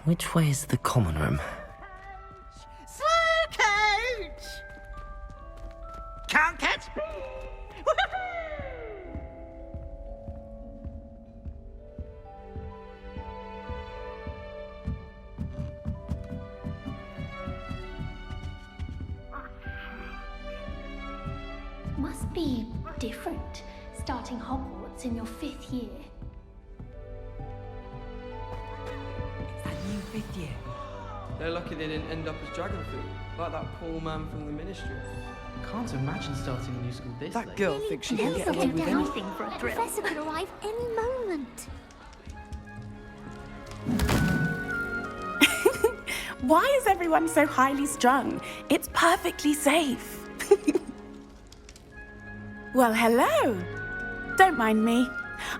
Which way is the common room? Slow coach! Can't catch me! Must be different, starting Hogwarts in your 5th year. That new 5th year. They're lucky they didn't end up as dragon food, like that poor man from the ministry. Can't imagine starting a new school this late. That girl thinks she can Elsa get away will with do anything. anything for a The thrill. professor could arrive any moment. Why is everyone so highly strung? It's perfectly safe. Well, hello. Don't mind me.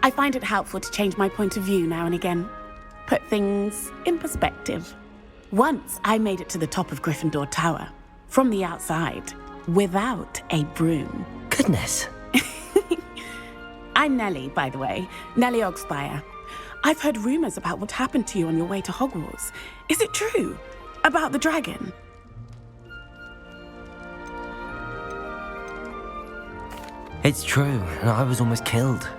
I find it helpful to change my point of view now and again. Put things in perspective. Once I made it to the top of Gryffindor Tower, from the outside, without a broom. Goodness. I'm Nellie, by the way. Nellie Ogspire. I've heard rumors about what happened to you on your way to Hogwarts. Is it true? About the dragon? It's true, and I was almost killed.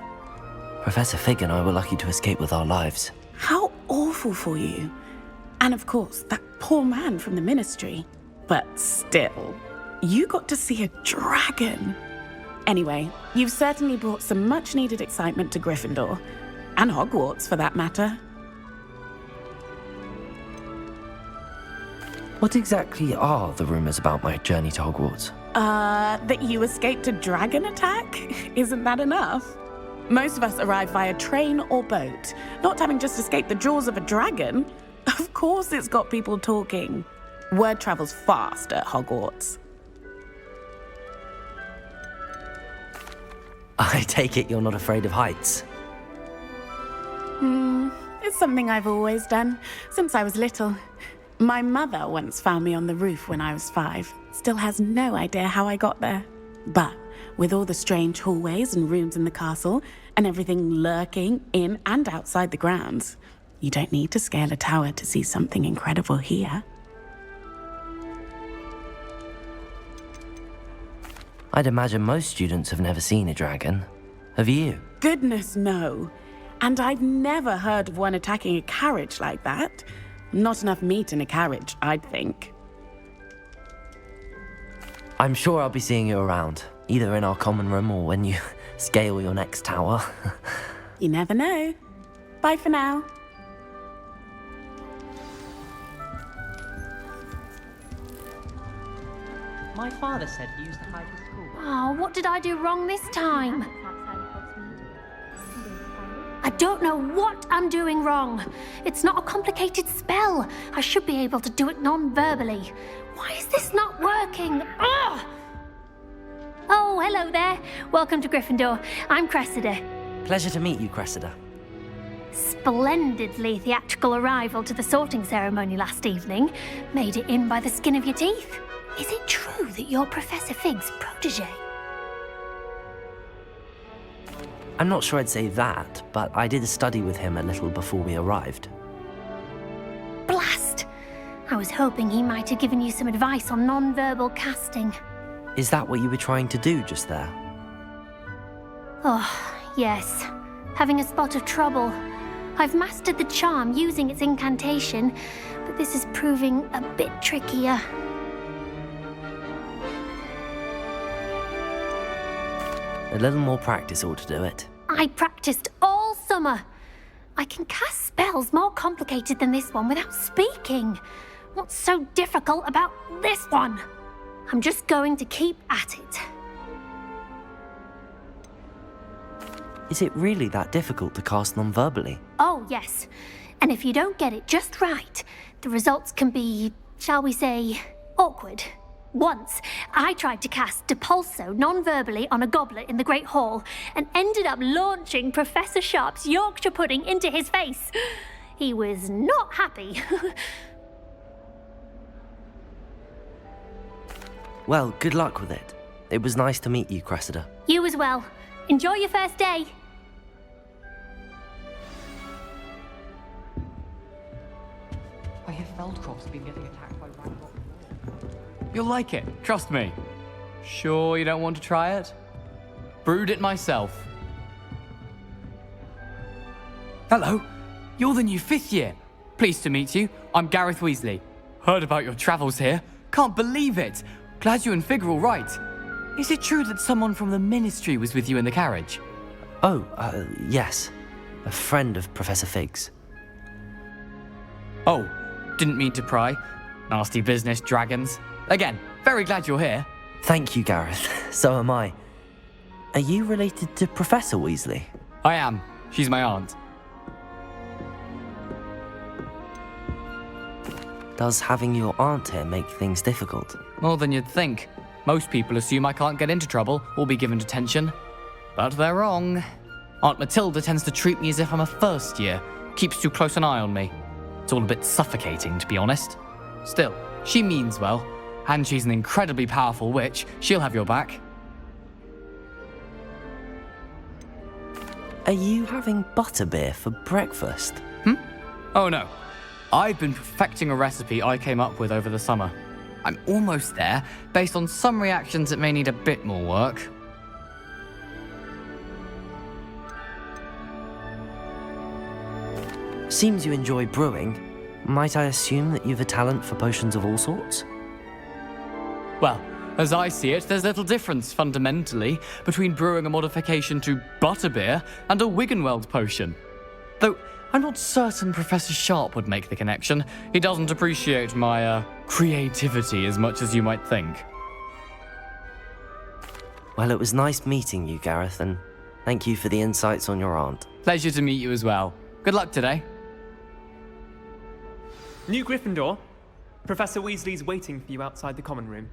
Professor Fig and I were lucky to escape with our lives. How awful for you. And of course, that poor man from the ministry. But still, you got to see a dragon. Anyway, you've certainly brought some much-needed excitement to Gryffindor. And Hogwarts, for that matter. What exactly are the rumors about my journey to Hogwarts? That you escaped a dragon attack? Isn't that enough? Most of us arrive via train or boat, not having just escaped the jaws of a dragon. Of course it's got people talking. Word travels fast at Hogwarts. I take it you're not afraid of heights. It's something I've always done, since I was little. My mother once found me on the roof when I was 5. Still has no idea how I got there. But with all the strange hallways and rooms in the castle, and everything lurking in and outside the grounds, you don't need to scale a tower to see something incredible here. I'd imagine most students have never seen a dragon. Have you? Goodness, no. And I've never heard of one attacking a carriage like that. Not enough meat in a carriage, I'd think. I'm sure I'll be seeing you around, either in our common room or when you scale your next tower. You never know. Bye for now. My father said he used to hide his school. Oh, what did I do wrong this time? I don't know what I'm doing wrong. It's not a complicated spell. I should be able to do it non-verbally. Why is this not working? Ugh! Oh, hello there. Welcome to Gryffindor. I'm Cressida. Pleasure to meet you, Cressida. Splendidly theatrical arrival to the sorting ceremony last evening. Made it in by the skin of your teeth. Is it true that you're Professor Fig's protege? I'm not sure I'd say that, but I did study with him a little before we arrived. Blast! I was hoping he might have given you some advice on non-verbal casting. Is that what you were trying to do just there? Oh, yes. Having a spot of trouble. I've mastered the charm using its incantation, but this is proving a bit trickier. A little more practice ought to do it. I practiced all summer. I can cast spells more complicated than this one without speaking. What's so difficult about this one? I'm just going to keep at it. Is it really that difficult to cast non-verbally? Oh, yes. And if you don't get it just right, the results can be, shall we say, awkward. Once, I tried to cast Depulso non-verbally on a goblet in the Great Hall and ended up launching Professor Sharp's Yorkshire pudding into his face. He was not happy. Well, good luck with it. It was nice to meet you, Cressida. You as well. Enjoy your first day. Meldcroft's been getting attacked by Ragnarok. You'll like it, trust me. Sure you don't want to try it? Brewed it myself. Hello, you're the new 5th year. Pleased to meet you. I'm Gareth Weasley. Heard about your travels here. Can't believe it. Glad you and Fig are all right. Is it true that someone from the Ministry was with you in the carriage? Oh, yes. A friend of Professor Fig's. Oh, didn't mean to pry. Nasty business, dragons. Again, very glad you're here. Thank you, Gareth. So am I. Are you related to Professor Weasley? I am. She's my aunt. Does having your aunt here make things difficult? More than you'd think. Most people assume I can't get into trouble or be given detention. But they're wrong. Aunt Matilda tends to treat me as if I'm a first year. Keeps too close an eye on me. It's all a bit suffocating, to be honest. Still, she means well. And she's an incredibly powerful witch. She'll have your back. Are you having butterbeer for breakfast? Oh no. I've been perfecting a recipe I came up with over the summer. I'm almost there, based on some reactions that may need a bit more work. Seems you enjoy brewing. Might I assume that you've a talent for potions of all sorts? Well, as I see it, there's little difference, fundamentally, between brewing a modification to butterbeer and a Wiggenweld potion. Though, I'm not certain Professor Sharp would make the connection. He doesn't appreciate my, creativity as much as you might think. Well, it was nice meeting you, Gareth, and thank you for the insights on your aunt. Pleasure to meet you as well. Good luck today. New Gryffindor. Professor Weasley's waiting for you outside the common room.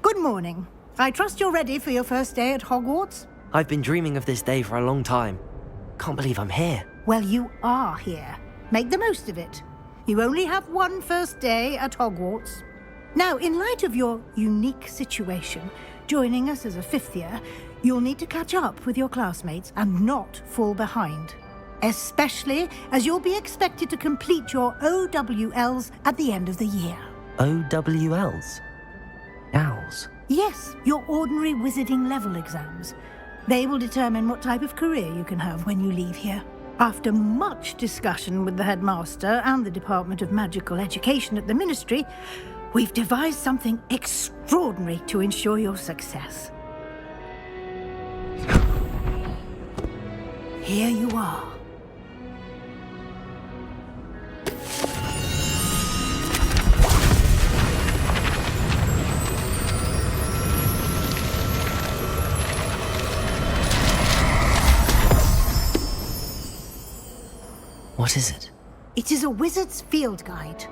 Good morning. I trust you're ready for your first day at Hogwarts? I've been dreaming of this day for a long time. Can't believe I'm here. Well, you are here. Make the most of it. You only have one first day at Hogwarts. Now, in light of your unique situation, joining us as a 5th year, you'll need to catch up with your classmates and not fall behind. Especially as you'll be expected to complete your OWLs at the end of the year. OWLs? Owls? Yes, your ordinary wizarding level exams. They will determine what type of career you can have when you leave here. After much discussion with the headmaster and the Department of Magical Education at the Ministry, we've devised something extraordinary to ensure your success. Here you are. What is it? It is a wizard's field guide.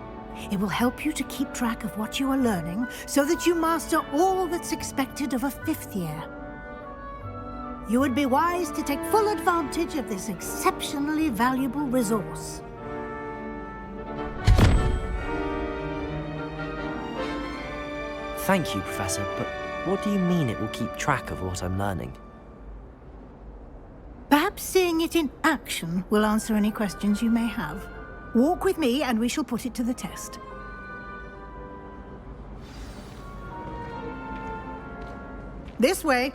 It will help you to keep track of what you are learning so that you master all that's expected of a 5th year. You would be wise to take full advantage of this exceptionally valuable resource. Thank you, Professor, but what do you mean it will keep track of what I'm learning? Perhaps seeing it in action will answer any questions you may have. Walk with me and we shall put it to the test. This way.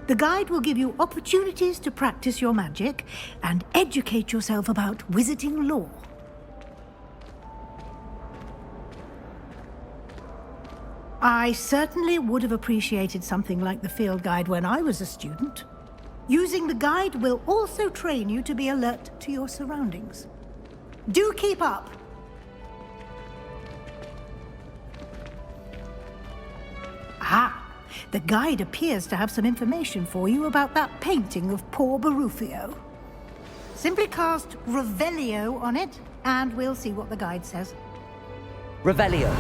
The guide will give you opportunities to practice your magic and educate yourself about wizarding lore. I certainly would have appreciated something like the field guide when I was a student. Using the guide will also train you to be alert to your surroundings. Do keep up! Ah, the guide appears to have some information for you about that painting of poor Barufio. Simply cast Revelio on it, and we'll see what the guide says. Revelio.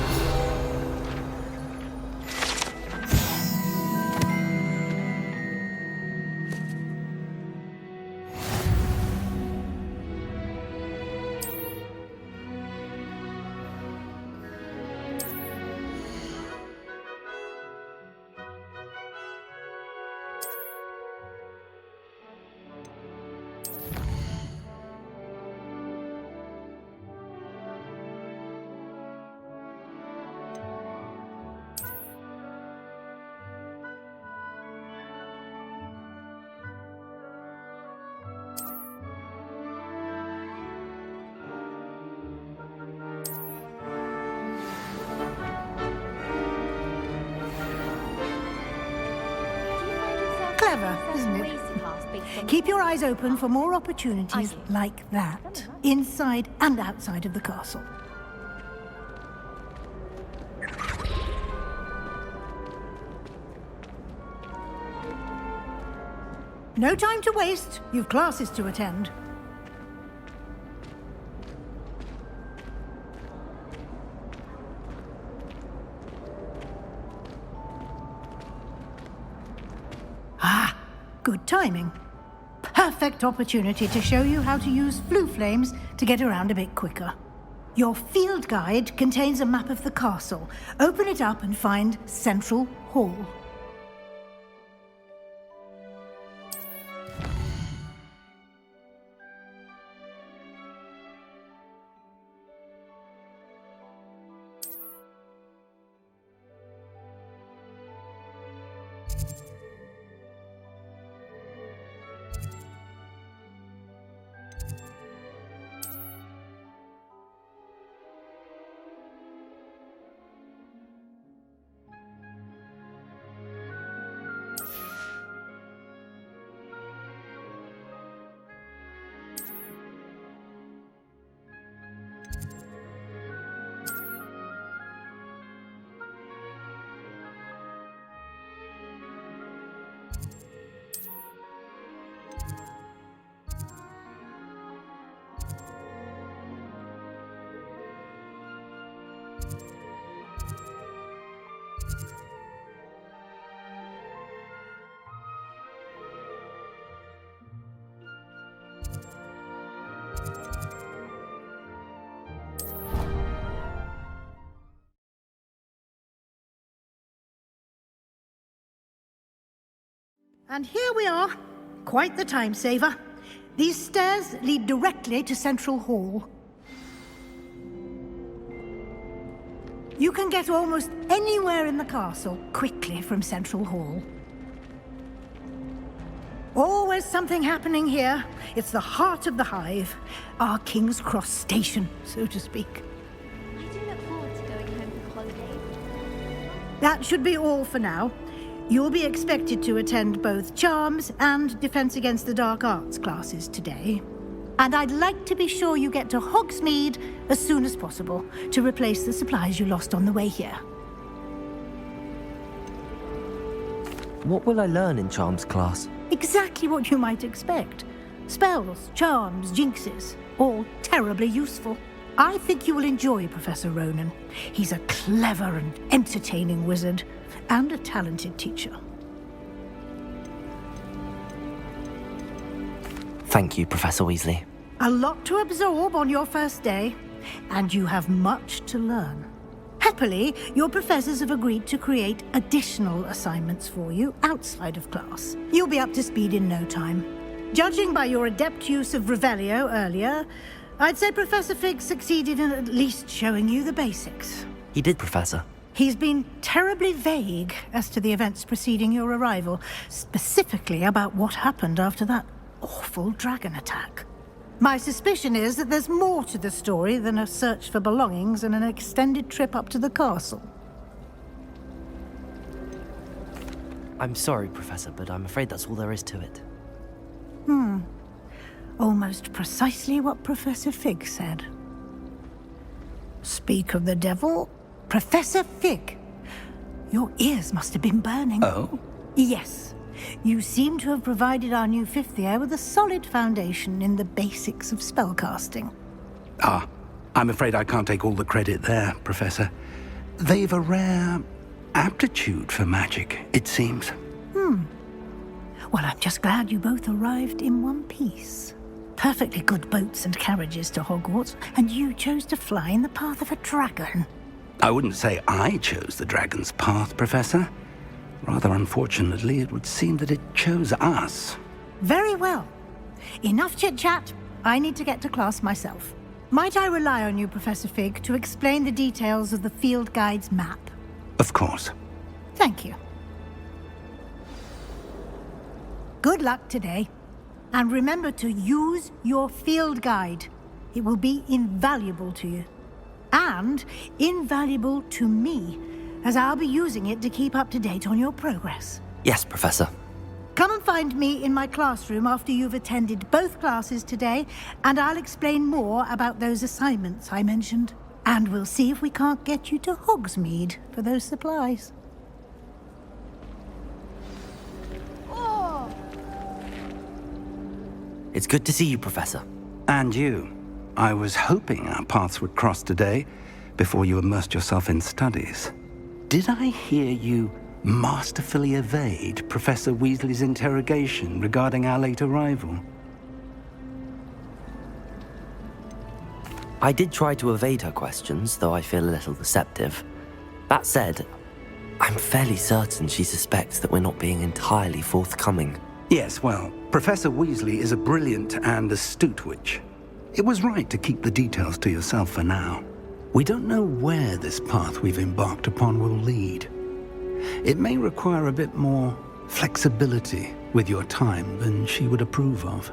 Keep your eyes open for more opportunities like that, inside and outside of the castle. No time to waste. You've classes to attend. Ah, good timing. Perfect opportunity to show you how to use flue flames to get around a bit quicker. Your field guide contains a map of the castle. Open it up and find Central Hall. And here we are. Quite the time saver. These stairs lead directly to Central Hall. You can get almost anywhere in the castle quickly from Central Hall. Always something happening here. It's the heart of the hive. Our King's Cross station, so to speak. I do look forward to going home for holidays. That should be all for now. You'll be expected to attend both Charms and Defense Against the Dark Arts classes today. And I'd like to be sure you get to Hogsmeade as soon as possible to replace the supplies you lost on the way here. What will I learn in Charms class? Exactly what you might expect. Spells, charms, jinxes, all terribly useful. I think you will enjoy Professor Ronan. He's a clever and entertaining wizard, and a talented teacher. Thank you, Professor Weasley. A lot to absorb on your first day, and you have much to learn. Happily, your professors have agreed to create additional assignments for you outside of class. You'll be up to speed in no time. Judging by your adept use of Revelio earlier, I'd say Professor Fig succeeded in at least showing you the basics. He did, Professor. He's been terribly vague as to the events preceding your arrival, specifically about what happened after that awful dragon attack. My suspicion is that there's more to the story than a search for belongings and an extended trip up to the castle. I'm sorry, Professor, but I'm afraid that's all there is to it. Almost precisely what Professor Fig said. Speak of the devil, Professor Fig. Your ears must have been burning. Oh? Yes. You seem to have provided our new fifth year with a solid foundation in the basics of spellcasting. Ah, I'm afraid I can't take all the credit there, Professor. They've a rare aptitude for magic, it seems. Well, I'm just glad you both arrived in one piece. Perfectly good boats and carriages to Hogwarts, and you chose to fly in the path of a dragon. I wouldn't say I chose the dragon's path, Professor. Rather unfortunately, it would seem that it chose us. Very well. Enough chit-chat. I need to get to class myself. Might I rely on you, Professor Fig, to explain the details of the field guide's map? Of course. Thank you. Good luck today. And remember to use your field guide. It will be invaluable to you. And invaluable to me, as I'll be using it to keep up to date on your progress. Yes, Professor. Come and find me in my classroom after you've attended both classes today, and I'll explain more about those assignments I mentioned. And we'll see if we can't get you to Hogsmeade for those supplies. It's good to see you, Professor. And you. I was hoping our paths would cross today, before you immersed yourself in studies. Did I hear you masterfully evade Professor Weasley's interrogation regarding our late arrival? I did try to evade her questions, though I feel a little deceptive. That said, I'm fairly certain she suspects that we're not being entirely forthcoming. Yes, well, Professor Weasley is a brilliant and astute witch. It was right to keep the details to yourself for now. We don't know where this path we've embarked upon will lead. It may require a bit more flexibility with your time than she would approve of.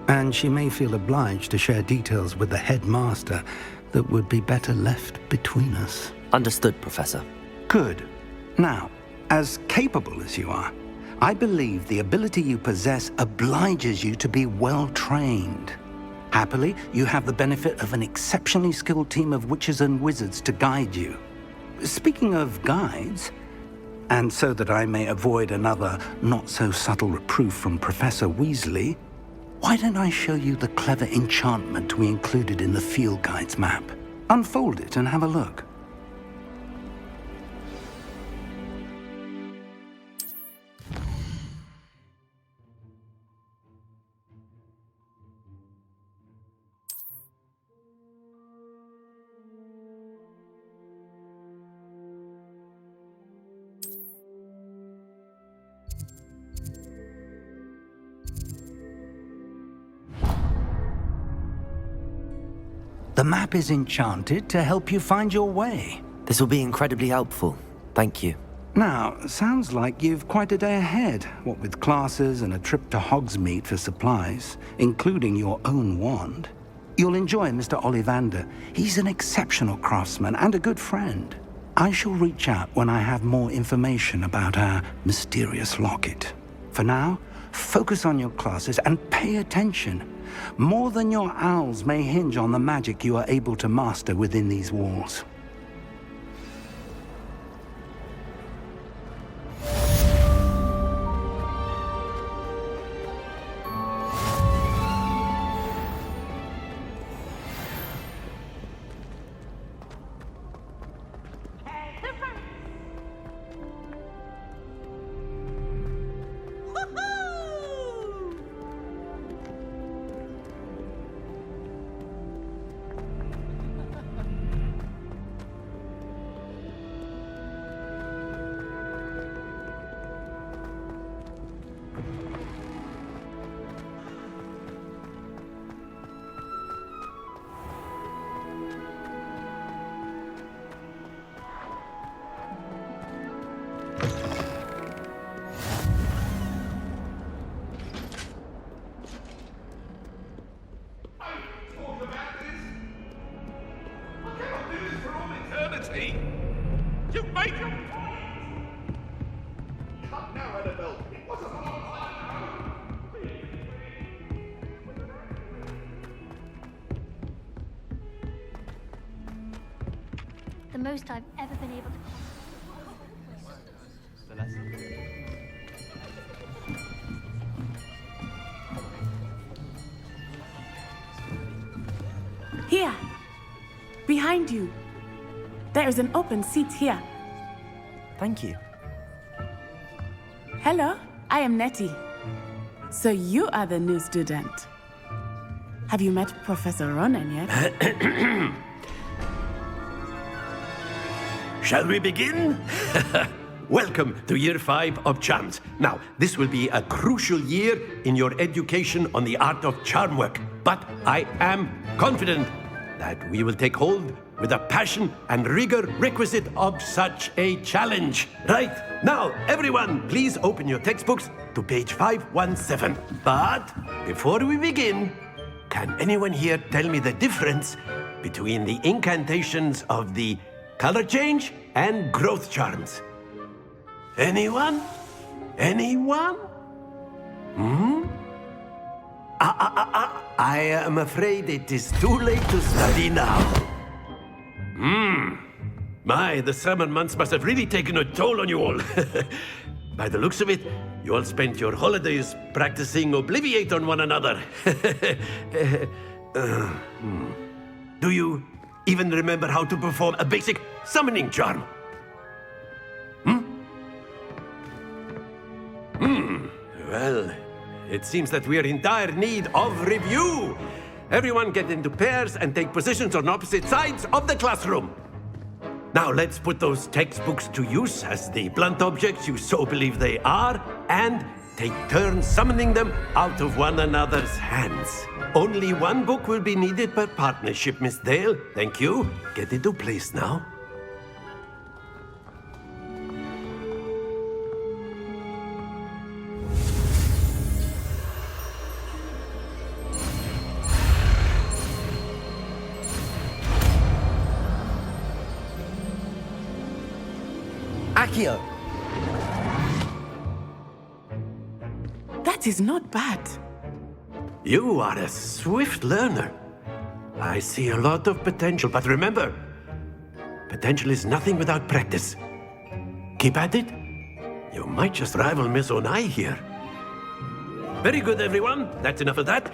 And she may feel obliged to share details with the headmaster that would be better left between us. Understood, Professor. Good. Now, as capable as you are, I believe the ability you possess obliges you to be well-trained. Happily, you have the benefit of an exceptionally skilled team of witches and wizards to guide you. Speaking of guides, and so that I may avoid another not-so-subtle reproof from Professor Weasley, why don't I show you the clever enchantment we included in the field guide's map? Unfold it and have a look. The map is enchanted to help you find your way. This will be incredibly helpful. Thank you. Now, sounds like you've quite a day ahead, what with classes and a trip to Hogsmeade for supplies, including your own wand. You'll enjoy Mr. Ollivander. He's an exceptional craftsman and a good friend. I shall reach out when I have more information about our mysterious locket. For now, focus on your classes and pay attention. More than your owls may hinge on the magic you are able to master within these walls. You've made your point! Cut now, Annabelle. It wasn't a long time ago. The most I've ever been able to... Here, behind you. There is an open seat here. Thank you. Hello, I am Nettie. So you are the new student. Have you met Professor Ronan yet? Shall we begin? Welcome to Year 5 of Charms. Now, this will be a crucial year in your education on the art of charm work. But I am confident that we will take hold with the passion and rigor requisite of such a challenge. Right, now, everyone, please open your textbooks to page 517. But before we begin, can anyone here tell me the difference between the incantations of the color change and growth charms? Anyone? Anyone? I am afraid it is too late to study now. My, the summer months must have really taken a toll on you all. By the looks of it, you all spent your holidays practicing Obliviate on one another. Do you even remember how to perform a basic summoning charm? Well, it seems that we are in dire need of review. Everyone get into pairs and take positions on opposite sides of the classroom. Now let's put those textbooks to use as the blunt objects you so believe they are, and take turns summoning them out of one another's hands. Only one book will be needed per partnership, Miss Dale. Thank you. Get into place now. Accio! That is not bad. You are a swift learner. I see a lot of potential, but remember, potential is nothing without practice. Keep at it. You might just rival Miss Onai here. Very good, everyone. That's enough of that.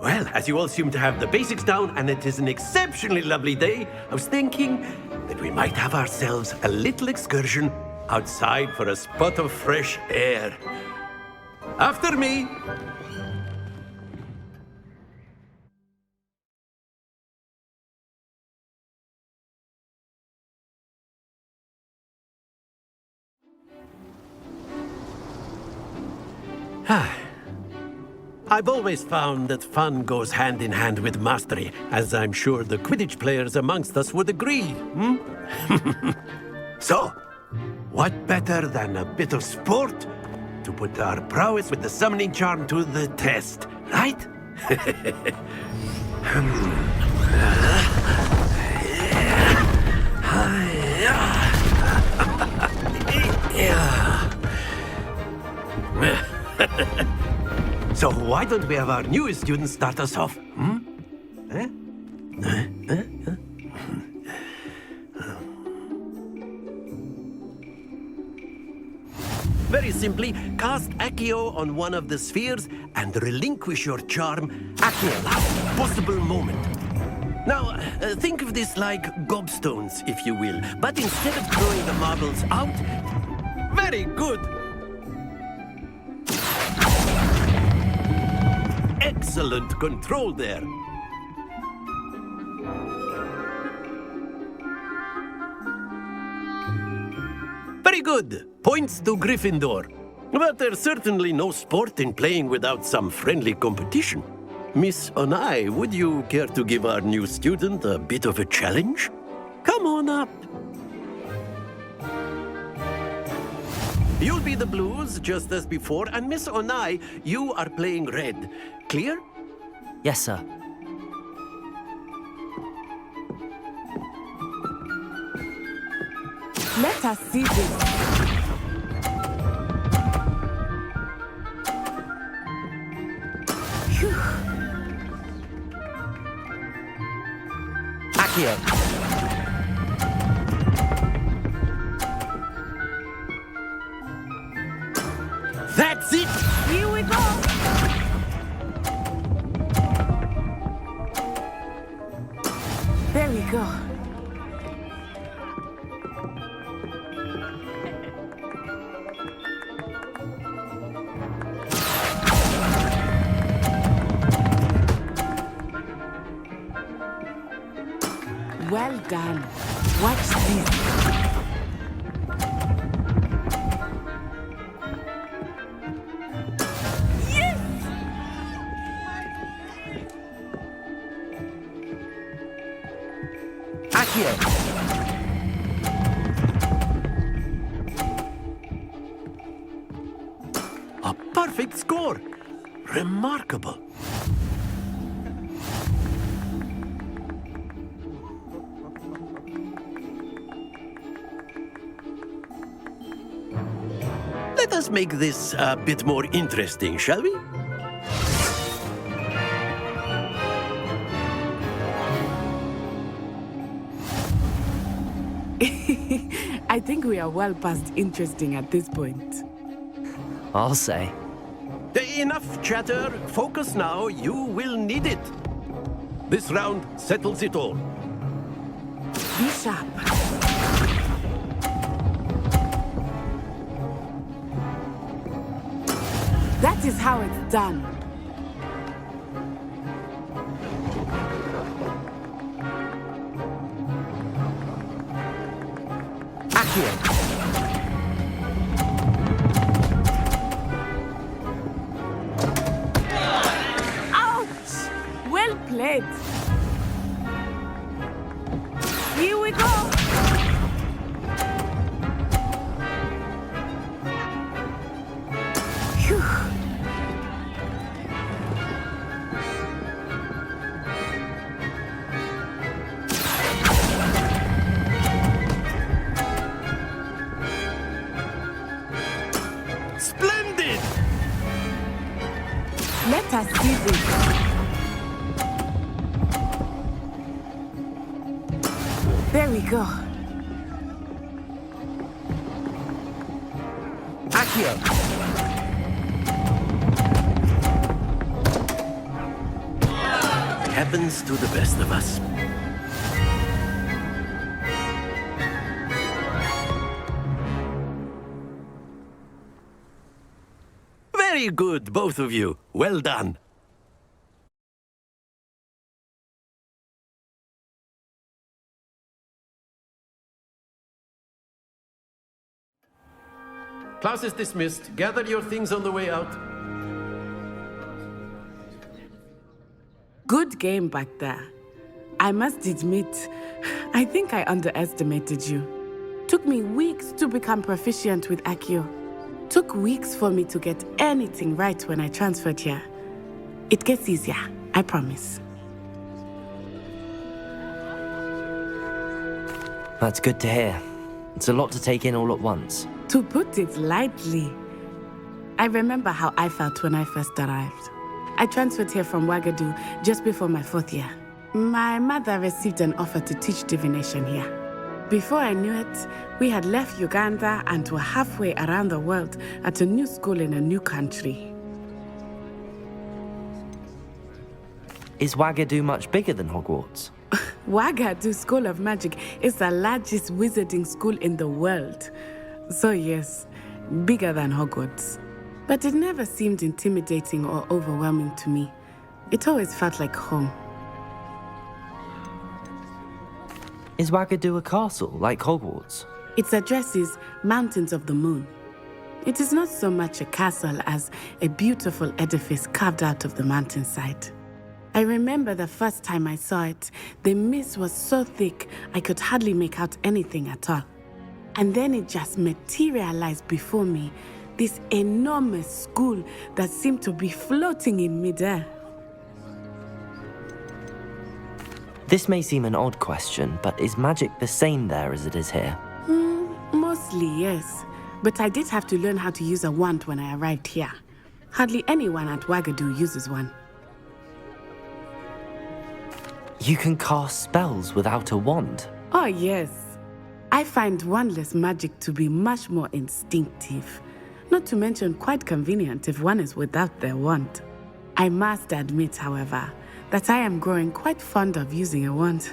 Well, as you all seem to have the basics down, and it is an exceptionally lovely day, I was thinking that we might have ourselves a little excursion outside for a spot of fresh air. After me. I've always found that fun goes hand in hand with mastery, as I'm sure the Quidditch players amongst us would agree. So, what better than a bit of sport to put our prowess with the summoning charm to the test, right? So why don't we have our newest student start us off? Very simply, cast Accio on one of the spheres and relinquish your charm at the last possible moment. Now, think of this like gobstones, if you will, but instead of throwing the marbles out, very good. Excellent control there. Very good. Points to Gryffindor. But there's certainly no sport in playing without some friendly competition. Miss Onai, would you care to give our new student a bit of a challenge? Come on up. You'll be the blues, just as before, and Miss Onai, you are playing red. Clear? Yes, sir. Let us see this. Accio! That's it! Here we go! There we go. Well done. Watch this. A perfect score. Remarkable. Let let us make this a bit more interesting, shall we? I think we are well past interesting at this point. I'll say. Enough chatter. Focus now. You will need it. This round settles it all. Be sharp. That is how it's done. Ouch! Well played. Here we go. Phew. Splendid! Let us see this. There we go. Accio! Happens to the best of us. Very good, both of you. Well done. Class is dismissed. Gather your things on the way out. Good game back there. I must admit, I think I underestimated you. Took me weeks to become proficient with Accio. Took weeks for me to get anything right when I transferred here. It gets easier, I promise. That's good to hear. It's a lot to take in all at once. To put it lightly, I remember how I felt when I first arrived. I transferred here from Ouagadougou just before my 4th year. My mother received an offer to teach divination here. Before I knew it, we had left Uganda and were halfway around the world at a new school in a new country. Is Ouagadougou much bigger than Hogwarts? Ouagadougou School of Magic is the largest wizarding school in the world. So yes, bigger than Hogwarts. But it never seemed intimidating or overwhelming to me. It always felt like home. Is Ouagadougou a castle, like Hogwarts? Its address is Mountains of the Moon. It is not so much a castle as a beautiful edifice carved out of the mountainside. I remember the first time I saw it, the mist was so thick I could hardly make out anything at all. And then it just materialized before me, this enormous school that seemed to be floating in midair. This may seem an odd question, but is magic the same there as it is here? Mostly, yes. But I did have to learn how to use a wand when I arrived here. Hardly anyone at Ouagadougou uses one. You can cast spells without a wand? Oh, yes. I find wandless magic to be much more instinctive. Not to mention quite convenient if one is without their wand. I must admit, however, that I am growing quite fond of using a wand.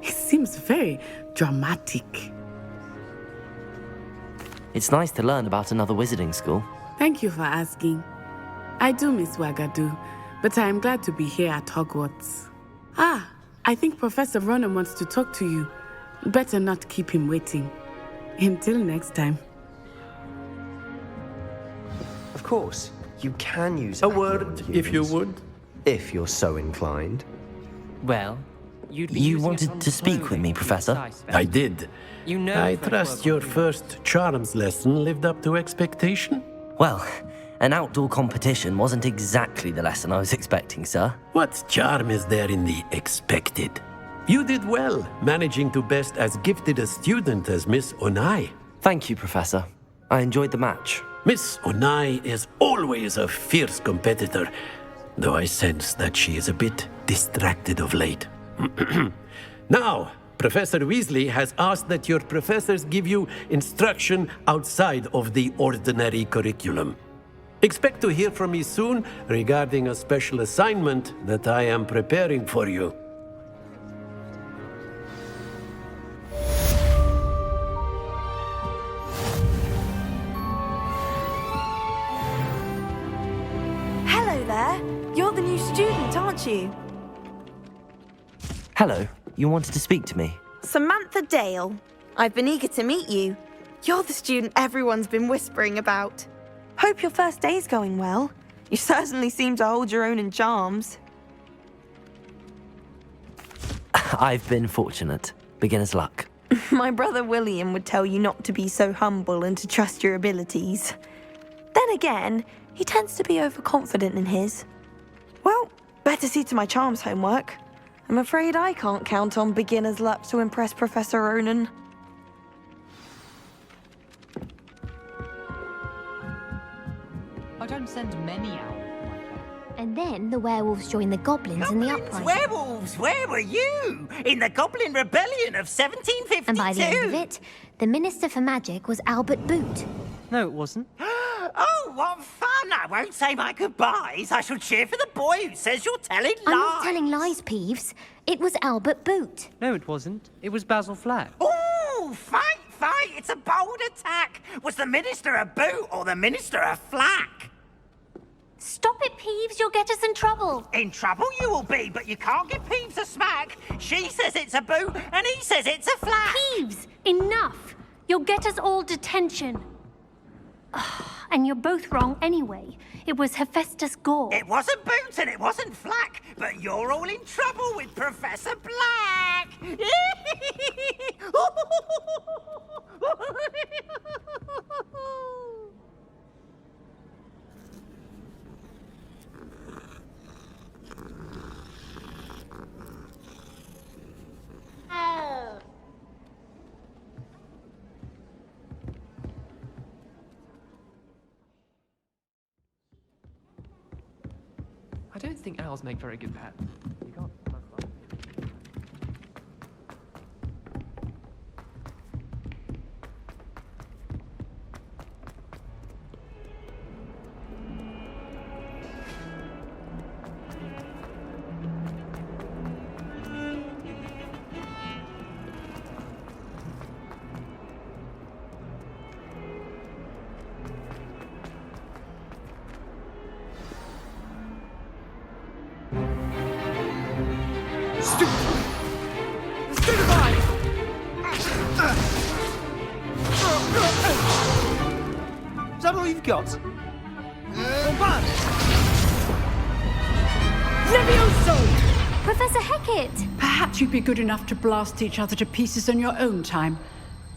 It seems very dramatic. It's nice to learn about another wizarding school. Thank you for asking. I do miss Ouagadougou, but I am glad to be here at Hogwarts. Ah, I think Professor Ronan wants to talk to you. Better not keep him waiting. Until next time. Of course, you can use a word, if you would. If you're so inclined. Well, you wanted to speak with me, Professor? I did. You know, I trust your first charms lesson lived up to expectation? Well, an outdoor competition wasn't exactly the lesson I was expecting, sir. What charm is there in the expected? You did well, managing to best as gifted a student as Miss Onai. Thank you, Professor. I enjoyed the match. Miss Onai is always a fierce competitor, though I sense that she is a bit distracted of late. Now, Professor Weasley has asked that your professors give you instruction outside of the ordinary curriculum. Expect to hear from me soon regarding a special assignment that I am preparing for you. Hello there. You're the new student, aren't you? Hello, you wanted to speak to me? Samantha Dale. I've been eager to meet you. You're the student everyone's been whispering about. Hope your first day's going well. You certainly seem to hold your own in charms. I've been fortunate. Beginner's luck. My brother William would tell you not to be so humble and to trust your abilities. Then again, he tends to be overconfident in his. Well, better see to my charms homework. I'm afraid I can't count on beginner's luck to impress Professor Ronan. I don't send many out. And then the werewolves joined the goblins in the uprising. Werewolves, where were you? In the Goblin Rebellion of 1752? And by the end of it, the Minister for Magic was Albert Boot. No, it wasn't. Oh, what fun! I won't say my goodbyes. I shall cheer for the boy who says you're telling lies. I'm not telling lies, Peeves. It was Albert Boot. No, it wasn't. It was Basil Flack. Oh, fight! It's a bold attack. Was the Minister a boot or the Minister a flack? Stop it, Peeves. You'll get us in trouble. In trouble you will be, but you can't give Peeves a smack. She says it's a boot and he says it's a flack. Peeves, enough. You'll get us all detention. And you're both wrong anyway. It was Hephaestus Gore. It wasn't Boot and it wasn't Flack, but you're all in trouble with Professor Black. I don't think owls make very good pets. You can't. Is that all you've got? Levioso! Professor Hecat! Perhaps you'd be good enough to blast each other to pieces in your own time.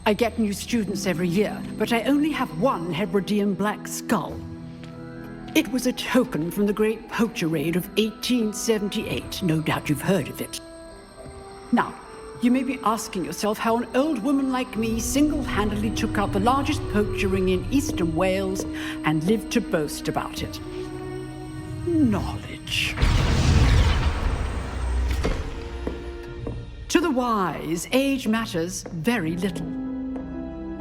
I get new students every year, but I only have one Hebridean black skull. It was a token from the Great Poacher Raid of 1878. No doubt you've heard of it. Now, you may be asking yourself how an old woman like me single-handedly took out the largest poacher ring in eastern Wales and lived to boast about it. Knowledge. To the wise, age matters very little.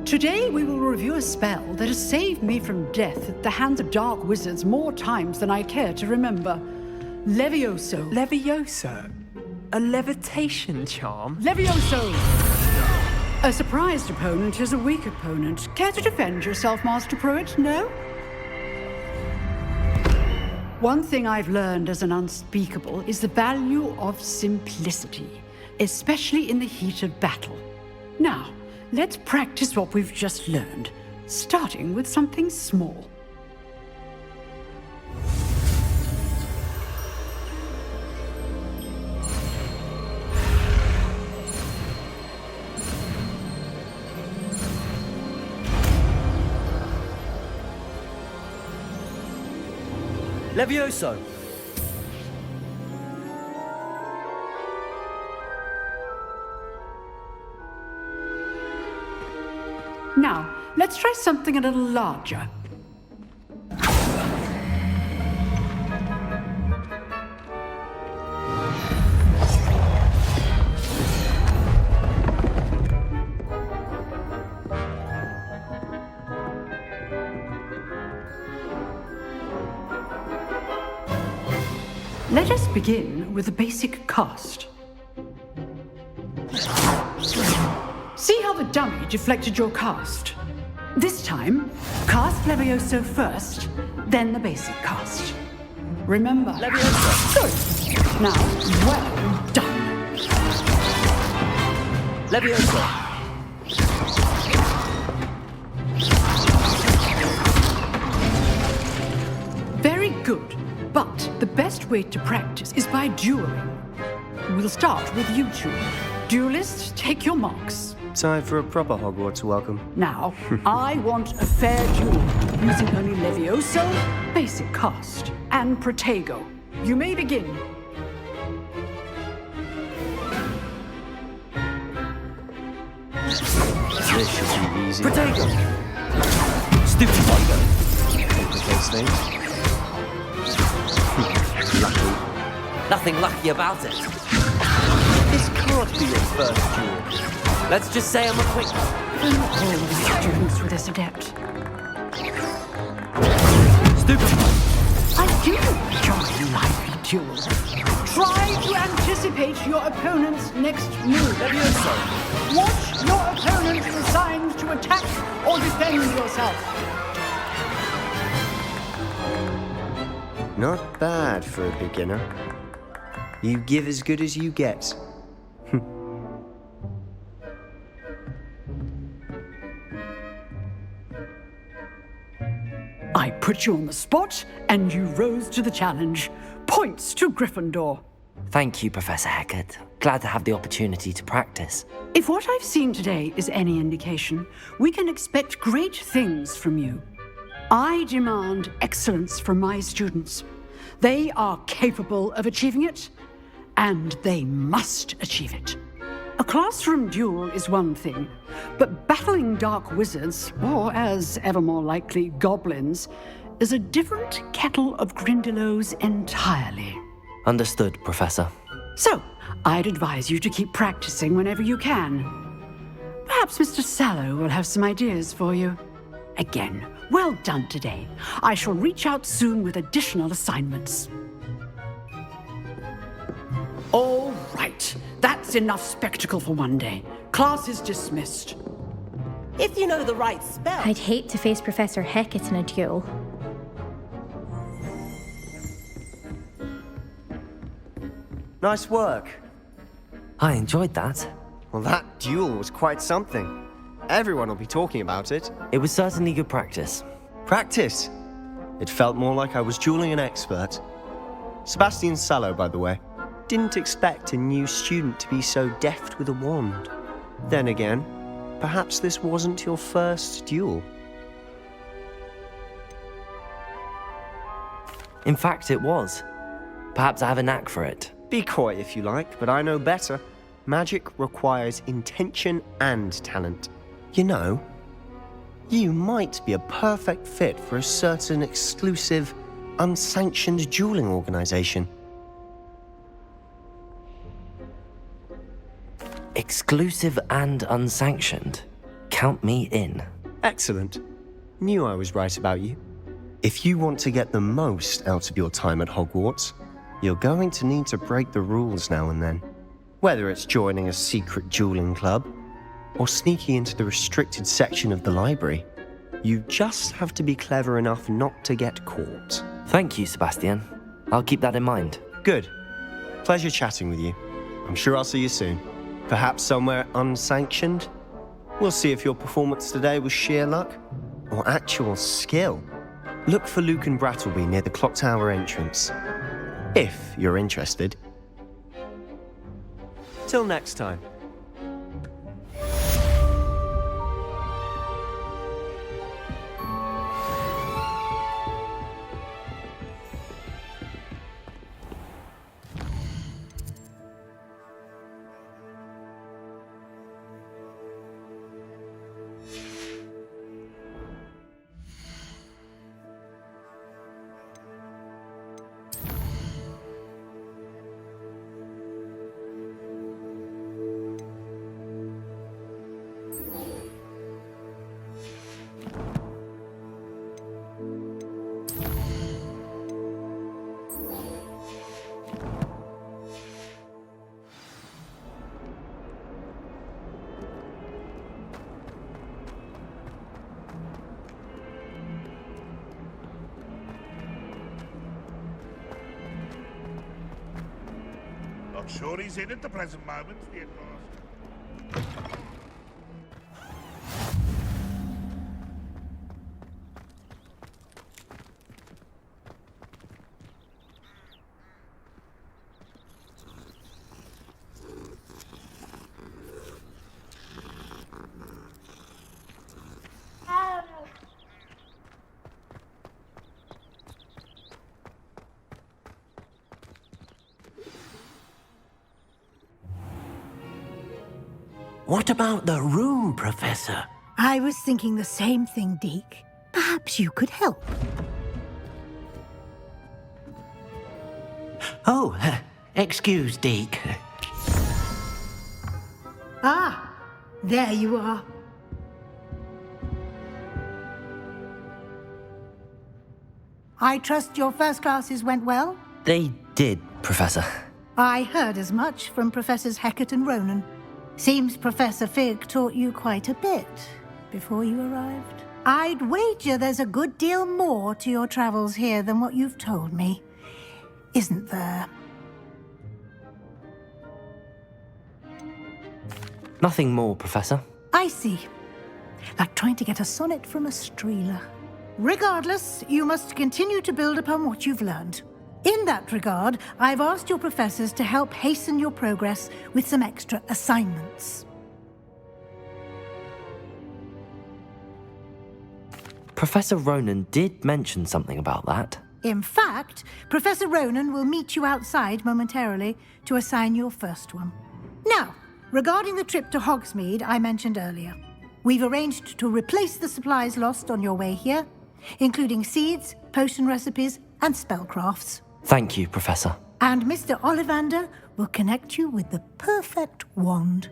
Today we will review a spell that has saved me from death at the hands of dark wizards more times than I care to remember. Levioso. Levioso? A levitation charm? Levioso! A surprised opponent is a weak opponent. Care to defend yourself, Master Pruitt? No? One thing I've learned as an unspeakable is the value of simplicity, especially in the heat of battle. Now, let's practice what we've just learned, starting with something small. Levioso! Now, let's try something a little larger. Let us begin with the basic cast. See how the dummy deflected your cast? This time, cast Levioso first, then the basic cast. Remember. Levioso. Good. Now, well done. Levioso. Very good. But the best way to practice is by dueling. We'll start with you two. Duelists, take your marks. Time for a proper Hogwarts welcome. Now, I want a fair duel, using only Levioso, basic cast, and Protego. You may begin. This should be easy. Protego! Stupid Protego! Complicates things. Lucky. Nothing lucky about it. This can't be your first duel. Let's just say I'm a quick... All the students with this adept. Stupid. I do enjoy lively duels. Try to anticipate your opponent's next move. Levioso. Watch your opponent's designs to attack or defend yourself. Not bad for a beginner. You give as good as you get. I put you on the spot, and you rose to the challenge. Points to Gryffindor. Thank you, Professor Hecat. Glad to have the opportunity to practice. If what I've seen today is any indication, we can expect great things from you. I demand excellence from my students. They are capable of achieving it, and they must achieve it. A classroom duel is one thing, but battling dark wizards, or as ever more likely, goblins, is a different kettle of Grindylows entirely. Understood, Professor. So, I'd advise you to keep practicing whenever you can. Perhaps Mr. Sallow will have some ideas for you. Again, well done today. I shall reach out soon with additional assignments. All right. That's enough spectacle for one day. Class is dismissed. If you know the right spell. I'd hate to face Professor Hecat in a duel. Nice work. I enjoyed that. Well, that duel was quite something. Everyone will be talking about it. It was certainly good practice. Practice? It felt more like I was dueling an expert. Sebastian Sallow, by the way. Didn't expect a new student to be so deft with a wand. Then again, perhaps this wasn't your first duel. In fact, it was. Perhaps I have a knack for it. Be coy if you like, but I know better. Magic requires intention and talent. You know, you might be a perfect fit for a certain exclusive, unsanctioned dueling organization. Exclusive and unsanctioned. Count me in. Excellent. Knew I was right about you. If you want to get the most out of your time at Hogwarts, you're going to need to break the rules now and then. Whether it's joining a secret dueling club, or sneaking into the restricted section of the library, you just have to be clever enough not to get caught. Thank you, Sebastian. I'll keep that in mind. Good. Pleasure chatting with you. I'm sure I'll see you soon. Perhaps somewhere unsanctioned? We'll see if your performance today was sheer luck or actual skill. Look for Luke and Brattleby near the clock tower entrance. If you're interested. Till next time. I'm sure he's in at the present moment, the headmaster. What about the room, Professor? I was thinking the same thing, Deke. Perhaps you could help. Oh, excuse, Deke. Ah, there you are. I trust your first classes went well? They did, Professor. I heard as much from Professors Hecat and Ronan. Seems Professor Fig taught you quite a bit before you arrived. I'd wager there's a good deal more to your travels here than what you've told me, isn't there? Nothing more, Professor. I see. Like trying to get a sonnet from a streeler. Regardless, you must continue to build upon what you've learned. In that regard, I've asked your professors to help hasten your progress with some extra assignments. Professor Ronan did mention something about that. In fact, Professor Ronan will meet you outside momentarily to assign your first one. Now, regarding the trip to Hogsmeade I mentioned earlier, we've arranged to replace the supplies lost on your way here, including seeds, potion recipes, and spellcrafts. Thank you, Professor. And Mr. Ollivander will connect you with the perfect wand.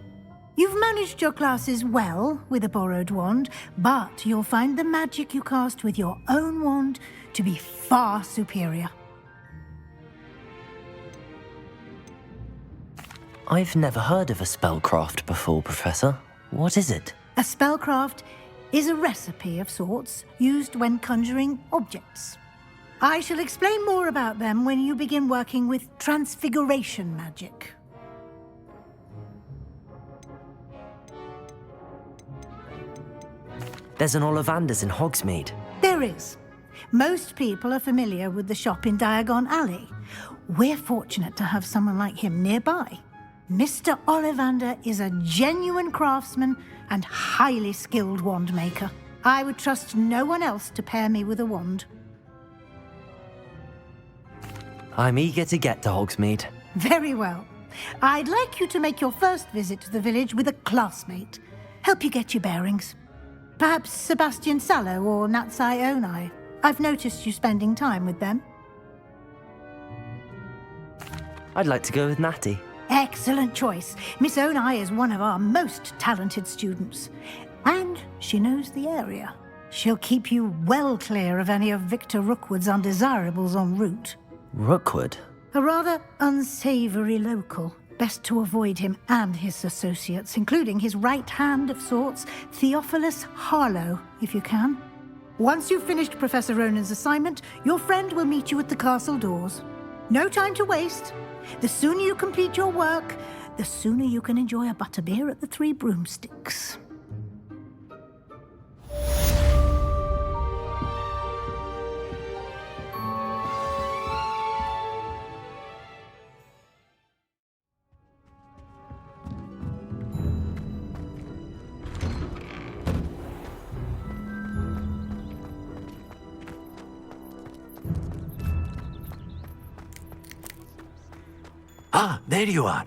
You've managed your classes well with a borrowed wand, but you'll find the magic you cast with your own wand to be far superior. I've never heard of a spellcraft before, Professor. What is it? A spellcraft is a recipe of sorts used when conjuring objects. I shall explain more about them when you begin working with transfiguration magic. There's an Ollivander's in Hogsmeade. There is. Most people are familiar with the shop in Diagon Alley. We're fortunate to have someone like him nearby. Mr. Ollivander is a genuine craftsman and highly skilled wand maker. I would trust no one else to pair me with a wand. I'm eager to get to Hogsmeade. Very well. I'd like you to make your first visit to the village with a classmate. Help you get your bearings. Perhaps Sebastian Sallow or Natsai Onai. I've noticed you spending time with them. I'd like to go with Natty. Excellent choice. Miss Onai is one of our most talented students. And she knows the area. She'll keep you well clear of any of Victor Rookwood's undesirables en route. Rookwood? A rather unsavoury local. Best to avoid him and his associates, including his right hand of sorts, Theophilus Harlow, if you can. Once you've finished Professor Ronan's assignment, your friend will meet you at the castle doors. No time to waste. The sooner you complete your work, the sooner you can enjoy a butterbeer at the Three Broomsticks. Ah, there you are.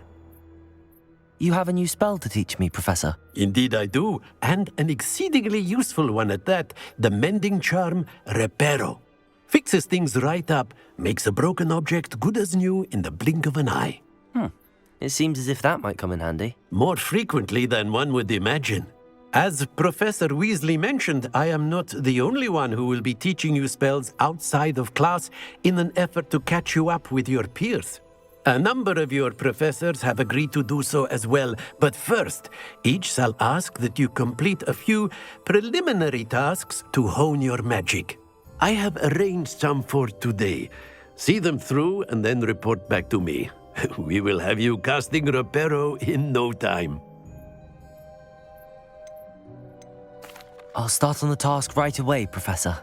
You have a new spell to teach me, Professor. Indeed I do, and an exceedingly useful one at that, the mending charm Reparo. Fixes things right up, makes a broken object good as new in the blink of an eye. It seems as if that might come in handy. More frequently than one would imagine. As Professor Weasley mentioned, I am not the only one who will be teaching you spells outside of class in an effort to catch you up with your peers. A number of your professors have agreed to do so as well, but first, each shall ask that you complete a few preliminary tasks to hone your magic. I have arranged some for today. See them through and then report back to me. We will have you casting Reparo in no time. I'll start on the task right away, Professor.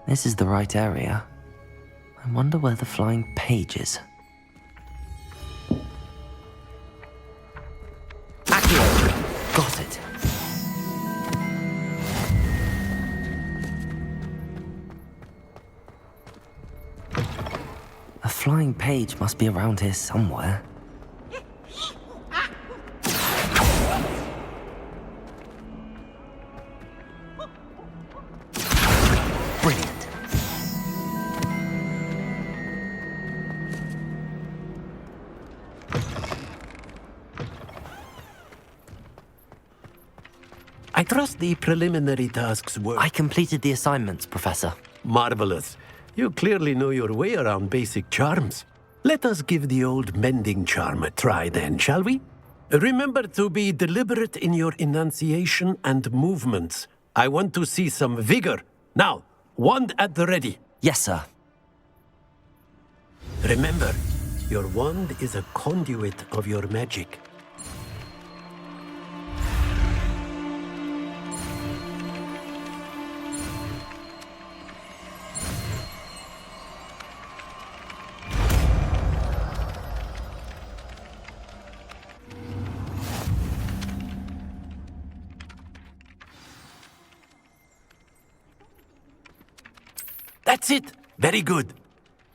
This is the right area. I wonder where the flying page is. Accio! Got it. A flying page must be around here somewhere. Brilliant. I trust the preliminary tasks were... I completed the assignments, Professor. Marvelous. You clearly know your way around basic charms. Let us give the old mending charm a try then, shall we? Remember to be deliberate in your enunciation and movements. I want to see some vigor. Now, wand at the ready. Yes, sir. Remember, your wand is a conduit of your magic. That's it! Very good.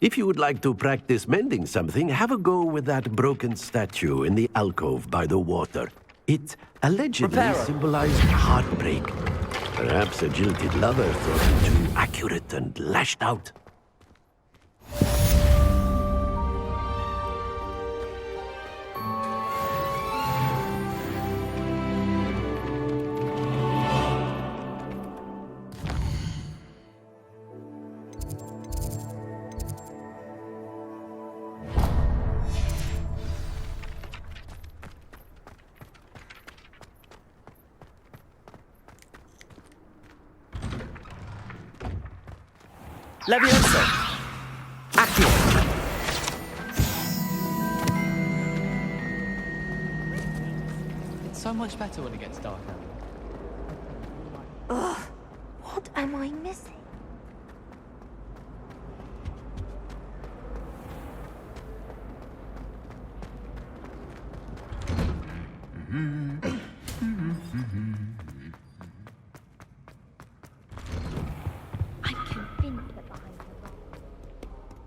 If you would like to practice mending something, have a go with that broken statue in the alcove by the water. It allegedly symbolized heartbreak. Perhaps a jilted lover thought it too accurate and lashed out. Levioso! Accio! It's so much better when it gets darker. Ugh, what am I missing?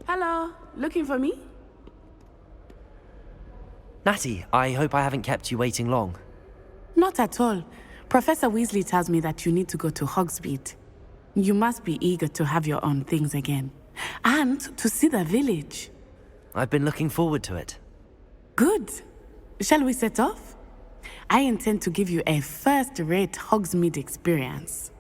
Hello, looking for me? Natty, I hope I haven't kept you waiting long. Not at all. Professor Weasley tells me that you need to go to Hogsmeade. You must be eager to have your own things again. And to see the village. I've been looking forward to it. Good. Shall we set off? I intend to give you a first-rate Hogsmeade experience.